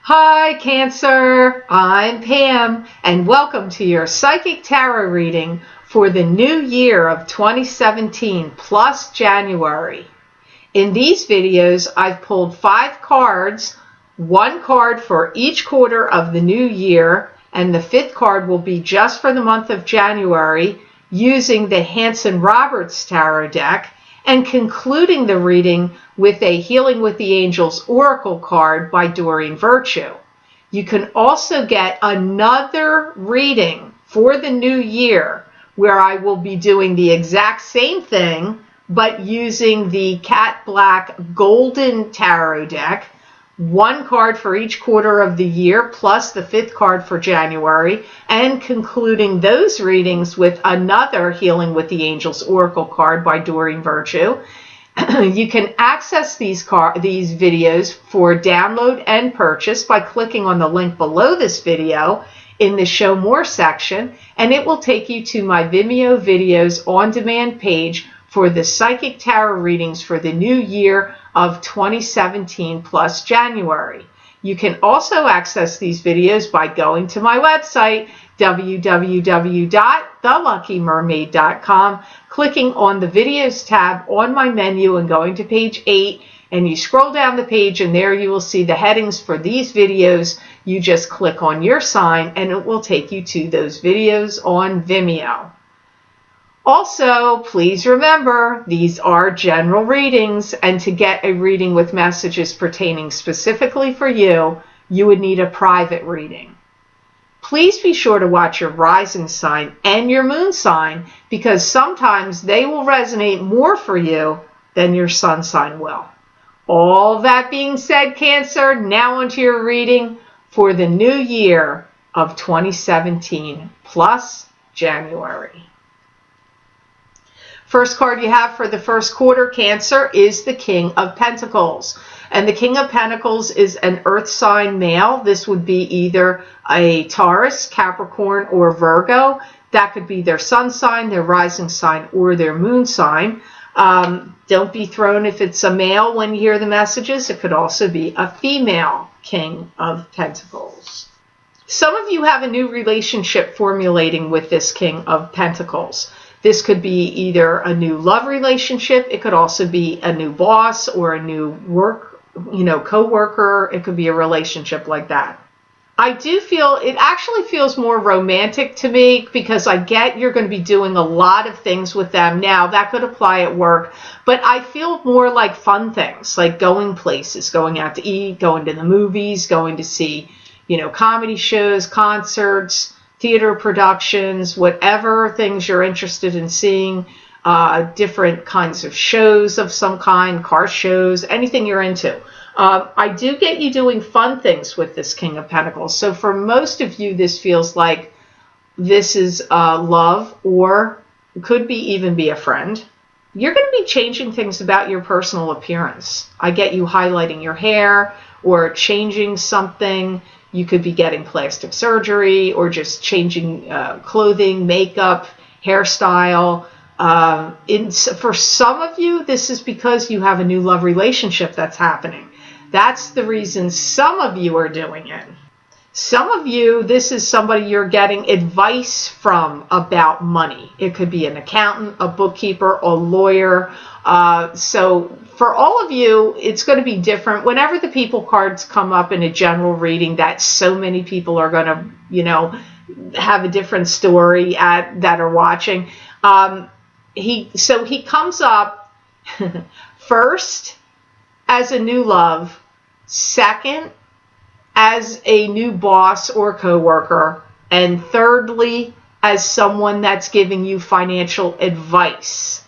Hi, Cancer. I'm Pam, and welcome to your Psychic Tarot reading for the new year of 2017 plus January. In these videos, I've pulled 5 cards, 1 card for each quarter of the new year, and the 5th card will be just for the month of January using the Hanson-Roberts Tarot deck, and concluding the reading with a Healing with the Angels Oracle card by Doreen Virtue. You can also get another reading for the new year where I will be doing the exact same thing but using the Cat Black Golden Tarot deck, 1 card for each quarter of the year plus the 5th card for January, and concluding those readings with another Healing with the Angels Oracle card by Doreen Virtue. You can access these videos for download and purchase by clicking on the link below this video in the Show More section, and it will take you to my Vimeo videos on demand page for the Psychic Tarot readings for the new year of 2017 plus January. You can also access these videos by going to my website, www.theluckymermaid.com, clicking on the Videos tab on my menu and going to page 8, and you scroll down the page and there you will see the headings for these videos. You just click on your sign and it will take you to those videos on Vimeo. Also, please remember, these are general readings, and to get a reading with messages pertaining specifically for you, you would need a private reading. Please be sure to watch your rising sign and your moon sign, because sometimes they will resonate more for you than your sun sign will. All that being said, Cancer, now onto your reading for the new year of 2017 plus January. First card you have for the first quarter, Cancer, is the King of Pentacles. And the King of Pentacles is an earth sign male. This would be either a Taurus, Capricorn, or Virgo. That could be their sun sign, their rising sign, or their moon sign. Don't be thrown if it's a male when you hear the messages. It could also be a female King of Pentacles. Some of you have a new relationship formulating with this King of Pentacles. This could be either a new love relationship. It could also be a new boss or a new co-worker. It could be a relationship like that. I do feel it actually feels more romantic to me, because I get you're going to be doing a lot of things with them. Now, that could apply at work, but I feel more like fun things, like going places, going out to eat, going to the movies, going to see, comedy shows, concerts, theater productions, whatever things you're interested in seeing, different kinds of shows of some kind, car shows, anything you're into. I do get you doing fun things with this King of Pentacles. So for most of you, this feels like this is love, or could be even be a friend. You're going to be changing things about your personal appearance. I get you highlighting your hair or changing something. You could be getting plastic surgery or just changing clothing, makeup, hairstyle. For some of you, this is because you have a new love relationship that's happening. That's the reason some of you are doing it. Some of you, this is somebody you're getting advice from about money. It could be an accountant, a bookkeeper, a lawyer. So for all of you, it's going to be different. Whenever the people cards come up in a general reading, that so many people are going to, have a different story that are watching. He comes up first as a new love, second as a new boss or coworker, and thirdly as someone that's giving you financial advice.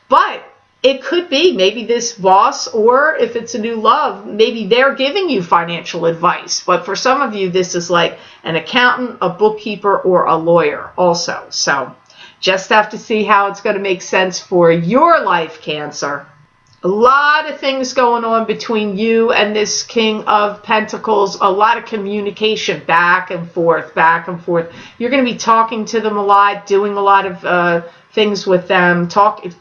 But it could be maybe this boss, or if it's a new love, maybe they're giving you financial advice. But for some of you, this is like an accountant, a bookkeeper, or a lawyer also. So just have to see how it's going to make sense for your life, Cancer. A lot of things going on between you and this King of Pentacles. A lot of communication back and forth, back and forth. You're going to be talking to them a lot, doing a lot of things with them.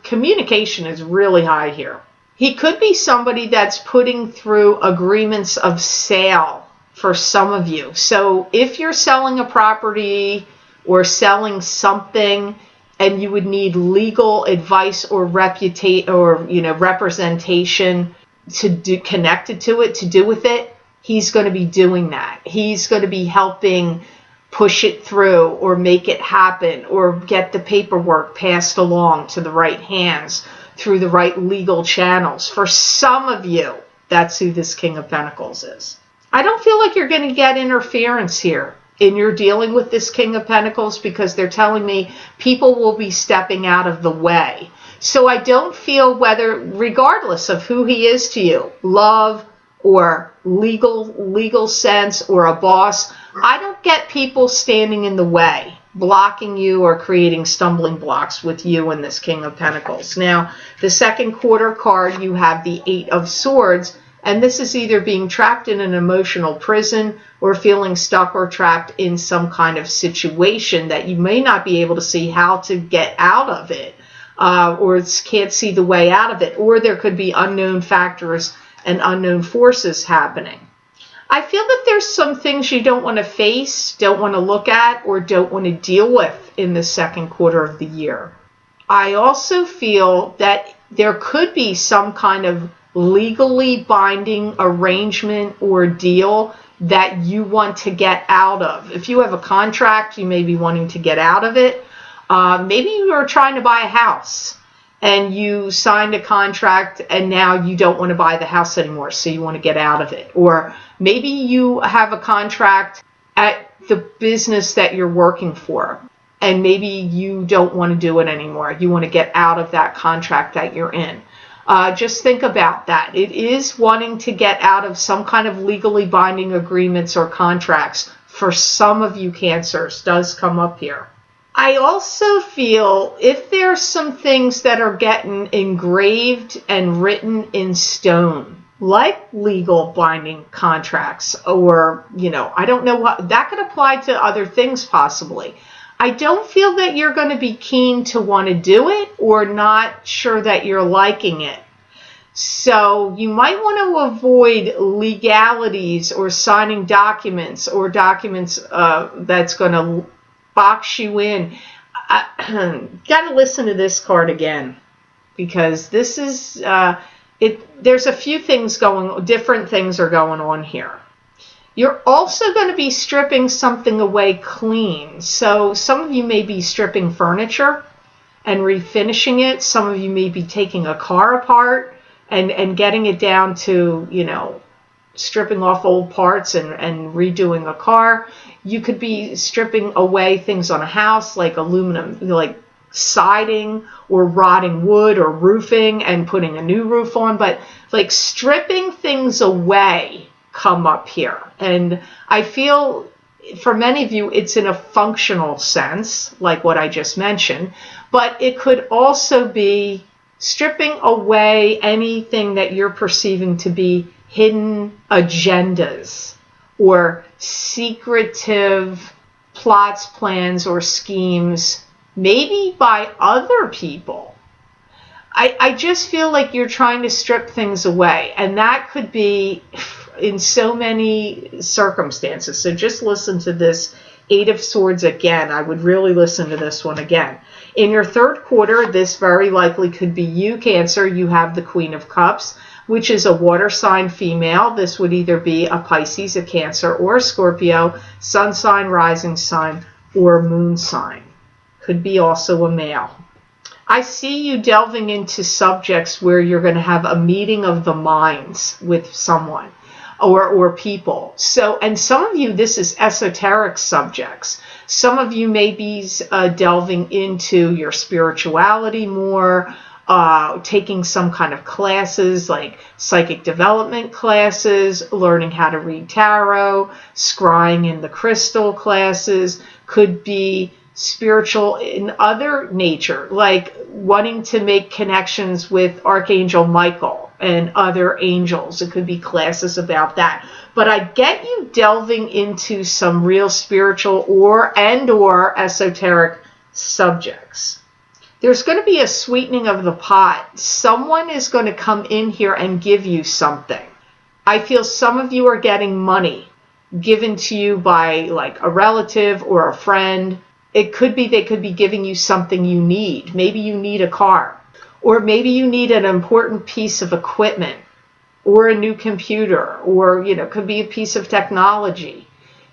Communication is really high here. He could be somebody that's putting through agreements of sale for some of you. So if you're selling a property or selling something and you would need legal advice or representation to do connected to it, to do with it, he's going to be doing that. He's going to be helping push it through or make it happen or get the paperwork passed along to the right hands through the right legal channels. For some of you, that's who this King of Pentacles is. I don't feel like you're going to get interference here in your dealing with this King of Pentacles, because they're telling me people will be stepping out of the way. So I don't feel, whether, regardless of who he is to you, love or legal sense or a boss, I don't get people standing in the way, blocking you or creating stumbling blocks with you and this King of Pentacles. Now, the second quarter card, you have the Eight of Swords, and this is either being trapped in an emotional prison or feeling stuck or trapped in some kind of situation that you may not be able to see how to get out of it, or can't see the way out of it, or there could be unknown factors and unknown forces happening. I feel that there's some things you don't want to face, don't want to look at, or don't want to deal with in the second quarter of the year. I also feel that there could be some kind of legally binding arrangement or deal that you want to get out of. If you have a contract, you may be wanting to get out of it. Maybe you are trying to buy a house and you signed a contract and now you don't want to buy the house anymore, so you want to get out of it. Or maybe you have a contract at the business that you're working for and maybe you don't want to do it anymore. You want to get out of that contract that you're in. Just think about that. It is wanting to get out of some kind of legally binding agreements or contracts. For some of you Cancers, does come up here. I also feel if there's some things that are getting engraved and written in stone, like legal binding contracts, or, I don't know what, that could apply to other things possibly. I don't feel that you're going to be keen to want to do it or not sure that you're liking it. So you might want to avoid legalities or signing documents or documents that's going to box you in. Got to listen to this card again, because this is, there's a few things different things are going on here. You're also going to be stripping something away clean. So some of you may be stripping furniture and refinishing it. Some of you may be taking a car apart and getting it down to, stripping off old parts and redoing a car. You could be stripping away things on a house, like aluminum, like siding or rotting wood or roofing, and putting a new roof on. But like stripping things away come up here. And I feel for many of you it's in a functional sense, like what I just mentioned, but it could also be stripping away anything that you're perceiving to be hidden agendas or secretive plots, plans, or schemes, maybe by other people. I just feel like you're trying to strip things away, and that could be in so many circumstances. So just listen to this Eight of Swords again. I would really listen to this one again. In your third quarter, this very likely could be you, Cancer. You have the Queen of Cups, which is a water sign female. This would either be a Pisces, a Cancer, or a Scorpio, sun sign, rising sign, or moon sign. Could be also a male. I see you delving into subjects where you're going to have a meeting of the minds with someone or people. So, and some of you, this is esoteric subjects. Some of you may be delving into your spirituality more, taking some kind of classes like psychic development classes, learning how to read tarot, scrying in the crystal classes. Could be spiritual in other nature, like wanting to make connections with Archangel Michael and other angels. It could be classes about that. But I get you delving into some real spiritual or esoteric subjects. There's going to be a sweetening of the pot. Someone is going to come in here and give you something. I feel some of you are getting money. given to you by like a relative or a friend. It could be they could be giving you something you need. Maybe you need a car, or maybe you need an important piece of equipment, or a new computer, or, you know, could be a piece of technology.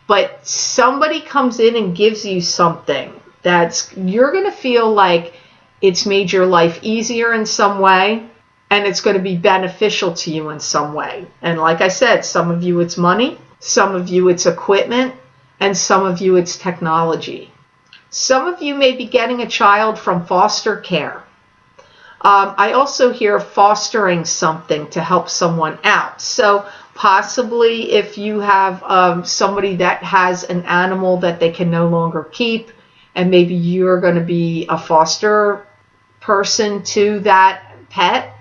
But somebody comes in and gives you something that's, you're going to feel like it's made your life easier in some way, and it's going to be beneficial to you in some way. And like I said, some of you it's money, some of you it's equipment, and some of you it's technology. Some of you may be getting a child from foster care. I also hear fostering something to help someone out. So possibly if you have somebody that has an animal that they can no longer keep, and maybe you're going to be a foster person to that pet,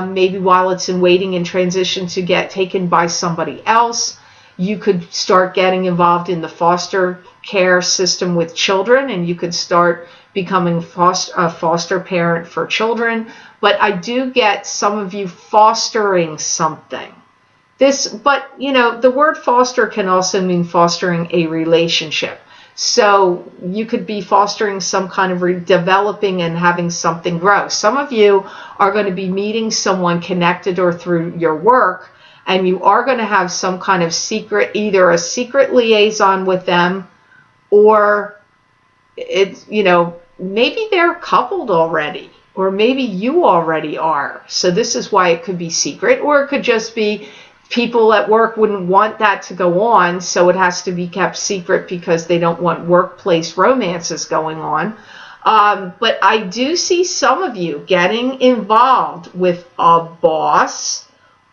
maybe while it's in waiting in transition to get taken by somebody else, you could start getting involved in the foster care system with children, and you could start becoming a foster parent for children. But I do get some of you fostering something. But you know, the word foster can also mean fostering a relationship. So you could be fostering some kind of developing and having something grow. Some of you are going to be meeting someone connected or through your work, and you are going to have some kind of secret, either a secret liaison with them, or it's, you know, maybe they're coupled already, or maybe you already are. So this is why it could be secret, or it could just be people at work wouldn't want that to go on, so it has to be kept secret because they don't want workplace romances going on. But I do see some of you getting involved with a boss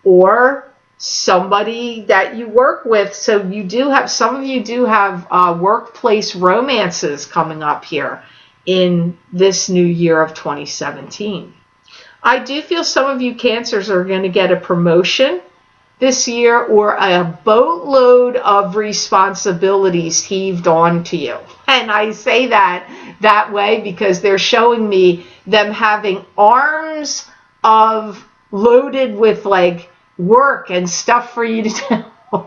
or somebody that you work with. So you do have, some of you do have workplace romances coming up here in this new year of 2017. I do feel some of you Cancers are going to get a promotion this year, or a boatload of responsibilities heaved onto you. And I say that way because they're showing me them having arms of loaded with like work and stuff for you to do.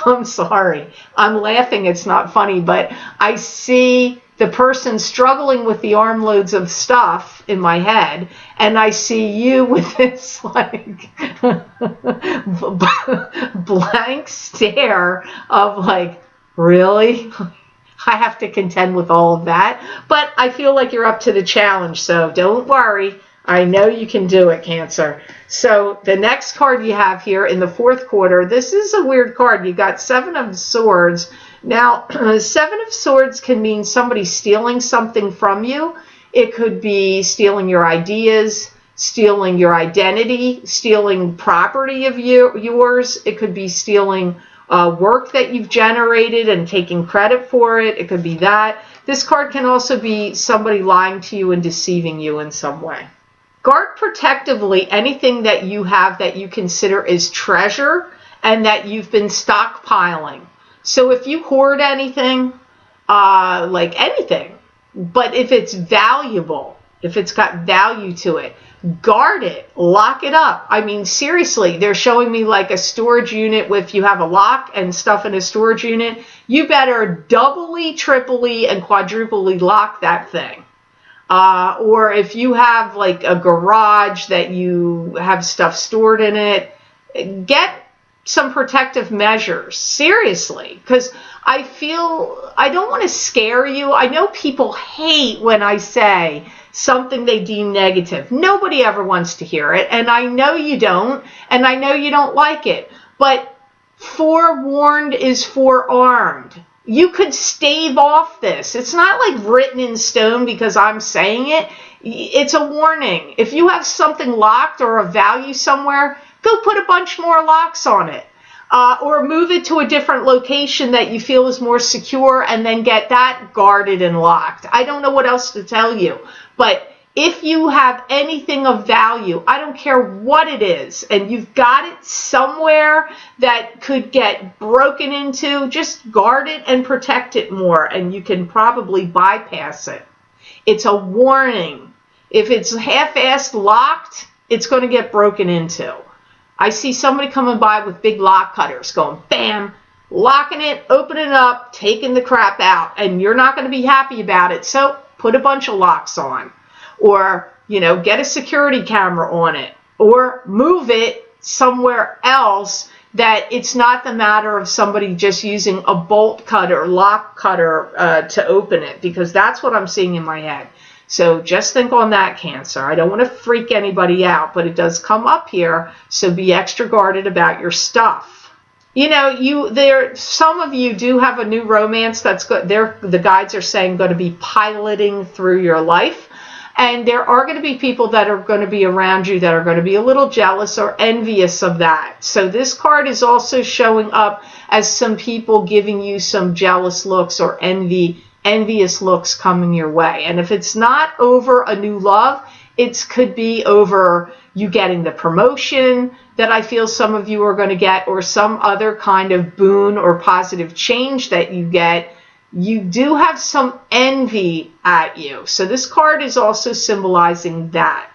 I'm sorry. I'm laughing. It's not funny, but I see the person struggling with the armloads of stuff in my head, and I see you with this like blank stare of like, really? I have to contend with all of that. But I feel like you're up to the challenge, so don't worry. I know you can do it, Cancer. So the next card you have here in the fourth quarter, this is a weird card. You got Seven of Swords. Now, Seven of Swords can mean somebody stealing something from you. It could be stealing your ideas, stealing your identity, stealing property of yours. It could be stealing work that you've generated and taking credit for it. It could be that. This card can also be somebody lying to you and deceiving you in some way. Guard protectively anything that you have that you consider is treasure and that you've been stockpiling. So if you hoard anything, like anything, but if it's valuable, if it's got value to it, guard it, lock it up. I mean, seriously, they're showing me like a storage unit with, you have a lock and stuff in a storage unit. You better doubly, triply, and quadruply lock that thing. Or if you have like a garage that you have stuff stored in it, get some protective measures, seriously, because I feel, I don't want to scare you. I know people hate when I say something they deem negative. Nobody ever wants to hear it, and I know you don't, and I know you don't like it, but forewarned is forearmed. You could stave off this. It's not like written in stone because I'm saying it. It's a warning. If you have something locked or of value somewhere, go put a bunch more locks on it. Or move it to a different location that you feel is more secure, and then get that guarded and locked. I don't know what else to tell you. But if you have anything of value, I don't care what it is, and you've got it somewhere that could get broken into, just guard it and protect it more, and you can probably bypass it. It's a warning. If it's half-assed locked, it's going to get broken into. I see somebody coming by with big lock cutters going bam, locking it, opening it up, taking the crap out, and you're not going to be happy about it. So put a bunch of locks on, or, get a security camera on it, or move it somewhere else that it's not the matter of somebody just using a bolt cutter, lock cutter to open it, because that's what I'm seeing in my head. So just think on that, Cancer. I don't want to freak anybody out, but it does come up here, so be extra guarded about your stuff. Some of you do have a new romance that's good. The guides are saying going to be piloting through your life. And there are going to be people that are going to be around you that are going to be a little jealous or envious of that. So this card is also showing up as some people giving you some jealous looks or envious looks coming your way. And if it's not over a new love, it could be over you getting the promotion that I feel some of you are going to get, or some other kind of boon or positive change that you get. You do have some envy at you. So this card is also symbolizing that.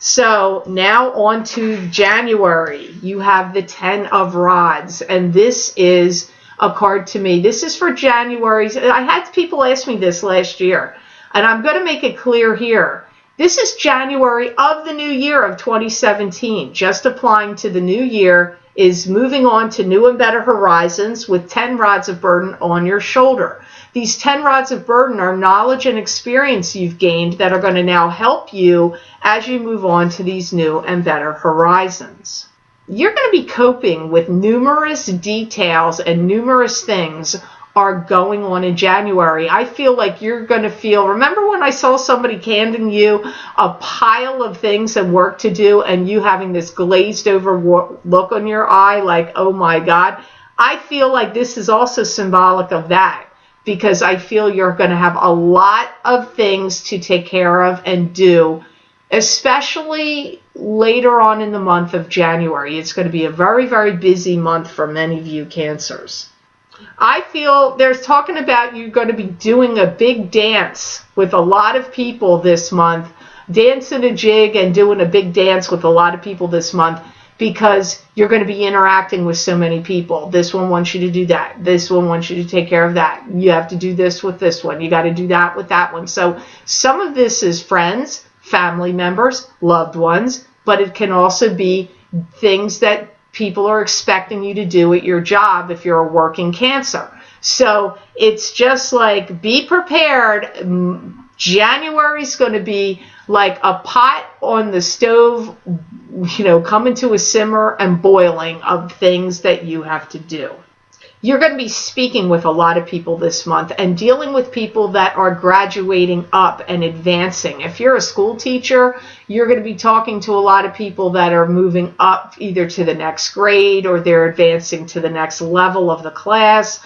So now on to January. You have the 10 of Rods, and this is a card to me. This is for January. I had people ask me this last year, and I'm going to make it clear here. This is January of the new year of 2017. Just applying to the new year is moving on to new and better horizons with 10 rods of burden on your shoulder. These 10 rods of burden are knowledge and experience you've gained that are going to now help you as you move on to these new and better horizons. You're going to be coping with numerous details, and numerous things are going on in January. I feel like you're going to remember when I saw somebody handing you a pile of things and work to do, and you having this glazed over look on your eye like, oh my God? I feel like this is also symbolic of that, because I feel you're going to have a lot of things to take care of and do, especially later on in the month of January. It's going to be a very, very busy month for many of you Cancers. I feel there's talking about you going to be doing a big dance with a lot of people this month, dancing a jig and doing a big dance with a lot of people this month, because you're going to be interacting with so many people. This one wants you to do that. This one wants you to take care of that. You have to do this with this one. You got to do that with that one. So some of this is friends, family members, loved ones, but it can also be things that people are expecting you to do at your job if you're a working Cancer. So it's just like, be prepared. January's going to be like a pot on the stove, coming to a simmer and boiling of things that you have to do. You're going to be speaking with a lot of people this month and dealing with people that are graduating up and advancing. If you're a school teacher, you're going to be talking to a lot of people that are moving up either to the next grade, or they're advancing to the next level of the class.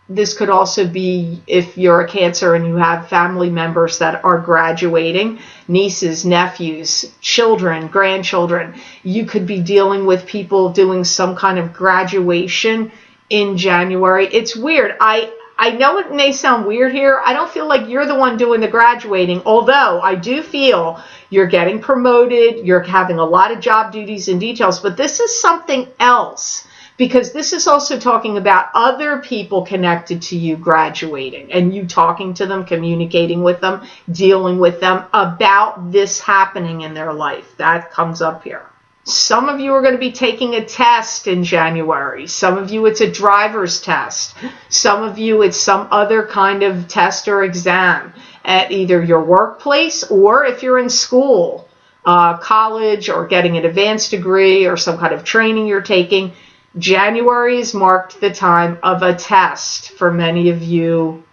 This could also be if you're a Cancer and you have family members that are graduating, nieces, nephews, children, grandchildren. You could be dealing with people doing some kind of graduation in January. It's weird. I know it may sound weird here. I don't feel like you're the one doing the graduating, although I do feel you're getting promoted, you're having a lot of job duties and details, but this is something else. Because this is also talking about other people connected to you graduating, and you talking to them, communicating with them, dealing with them about this happening in their life. That comes up here. Some of you are going to be taking a test in January. Some of you it's a driver's test. Some of you it's some other kind of test or exam at either your workplace, or if you're in school, college, or getting an advanced degree or some kind of training you're taking. January is marked the time of a test for many of you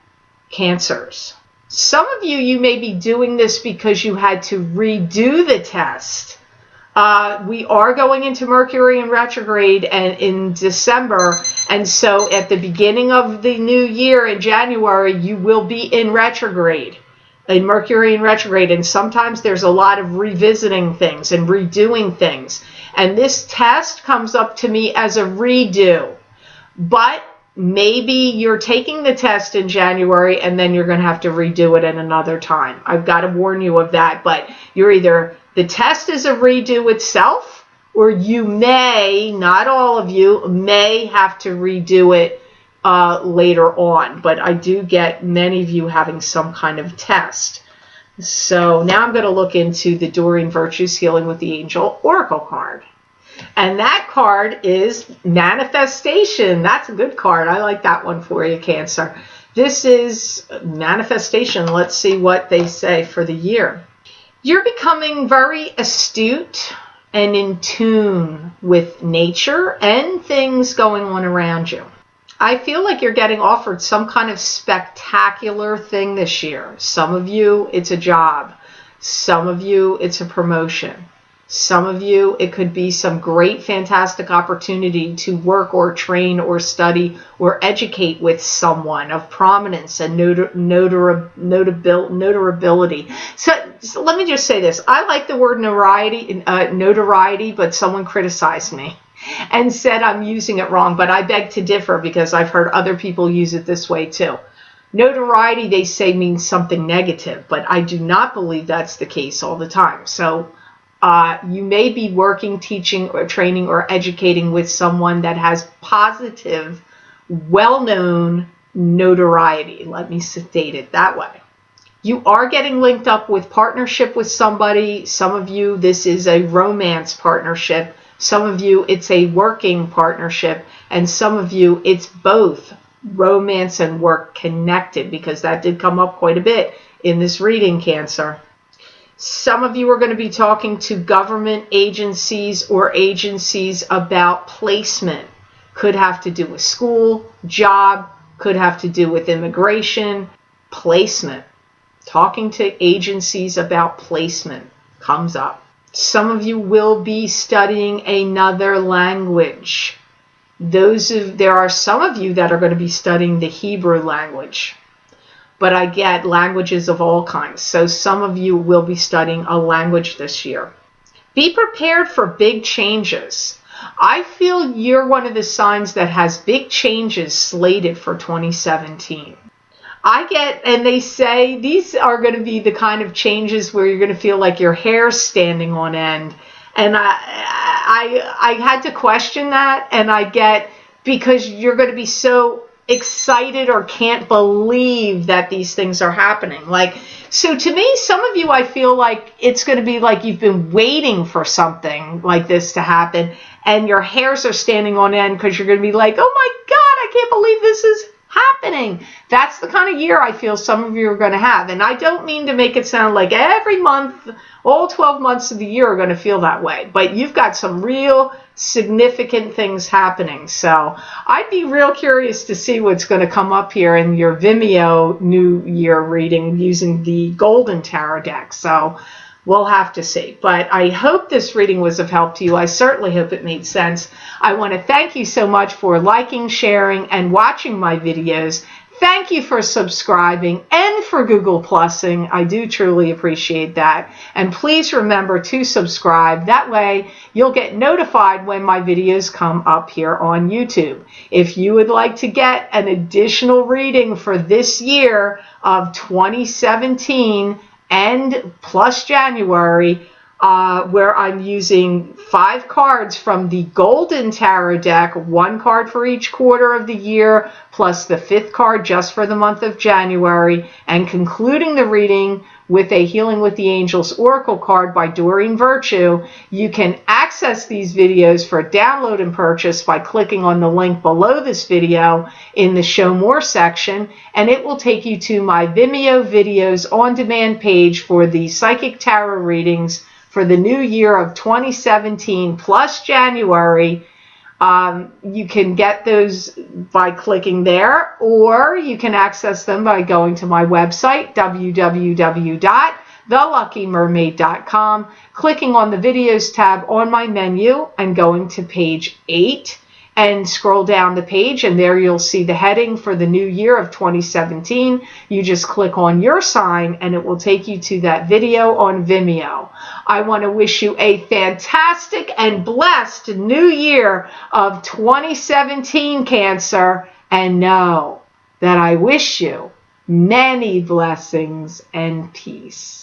Cancers. Some of you may be doing this because you had to redo the test. We are going into Mercury in retrograde and in December, and so at the beginning of the new year in January, you will be in retrograde, in Mercury in retrograde, and sometimes there's a lot of revisiting things and redoing things. And this test comes up to me as a redo. But maybe you're taking the test in January and then you're going to have to redo it at another time. I've got to warn you of that. But you're either, the test is a redo itself, or you may, not all of you, may have to redo it later on. But I do get many of you having some kind of test. So now I'm going to look into the Doreen Virtues Healing with the Angel Oracle card. And that card is Manifestation. That's a good card. I like that one for you, Cancer. This is Manifestation. Let's see what they say for the year. You're becoming very astute and in tune with nature and things going on around you. I feel like you're getting offered some kind of spectacular thing this year. Some of you, it's a job. Some of you, it's a promotion. Some of you, it could be some great, fantastic opportunity to work or train or study or educate with someone of prominence and notability. So let me just say this. I like the word notoriety, but someone criticized me and said I'm using it wrong, but I beg to differ because I've heard other people use it this way too. Notoriety, they say, means something negative, but I do not believe that's the case all the time. So you may be working, teaching, or training, or educating with someone that has positive, well-known notoriety. Let me state it that way. You are getting linked up with partnership with somebody. Some of you, this is a romance partnership. Some of you, it's a working partnership. And some of you, it's both romance and work connected, because that did come up quite a bit in this reading, Cancer. Some of you are going to be talking to government agencies or agencies about placement. Could have to do with school, job, could have to do with immigration, placement. Talking to agencies about placement comes up. Some of you will be studying another language. There are some of you that are going to be studying the Hebrew language. But I get languages of all kinds. So some of you will be studying a language this year. Be prepared for big changes. I feel you're one of the signs that has big changes slated for 2017. And they say these are going to be the kind of changes where you're going to feel like your hair's standing on end. And I had to question that, and because you're going to be so excited or can't believe that these things are happening. So to me, some of you, I feel like it's going to be like you've been waiting for something like this to happen, and your hairs are standing on end because you're going to be like, oh my God, I can't believe this is happening. That's the kind of year I feel some of you are going to have. And I don't mean to make it sound like every month, all 12 months of the year are going to feel that way. But you've got some real significant things happening. So I'd be real curious to see what's going to come up here in your Vimeo New Year reading using the Golden Tarot deck. So we'll have to see. But I hope this reading was of help to you. I certainly hope it made sense. I want to thank you so much for liking, sharing, and watching my videos. Thank you for subscribing and for Google Plusing. I do truly appreciate that. And please remember to subscribe. That way you'll get notified when my videos come up here on YouTube. If you would like to get an additional reading for this year of 2017 and plus January, where I'm using 5 cards from the Golden Tarot deck, 1 card for each quarter of the year, plus the 5th card just for the month of January, and concluding the reading with a Healing with the Angels Oracle card by Doreen Virtue. You can access these videos for download and purchase by clicking on the link below this video in the Show More section, and it will take you to my Vimeo videos on demand page for the Psychic Tarot readings for the new year of 2017 plus January. You can get those by clicking there, or you can access them by going to my website, www.theluckymermaid.com, clicking on the Videos tab on my menu and going to page 8. And scroll down the page, and there you'll see the heading for the new year of 2017. You just click on your sign, and it will take you to that video on Vimeo. I want to wish you a fantastic and blessed new year of 2017, Cancer, and know that I wish you many blessings and peace.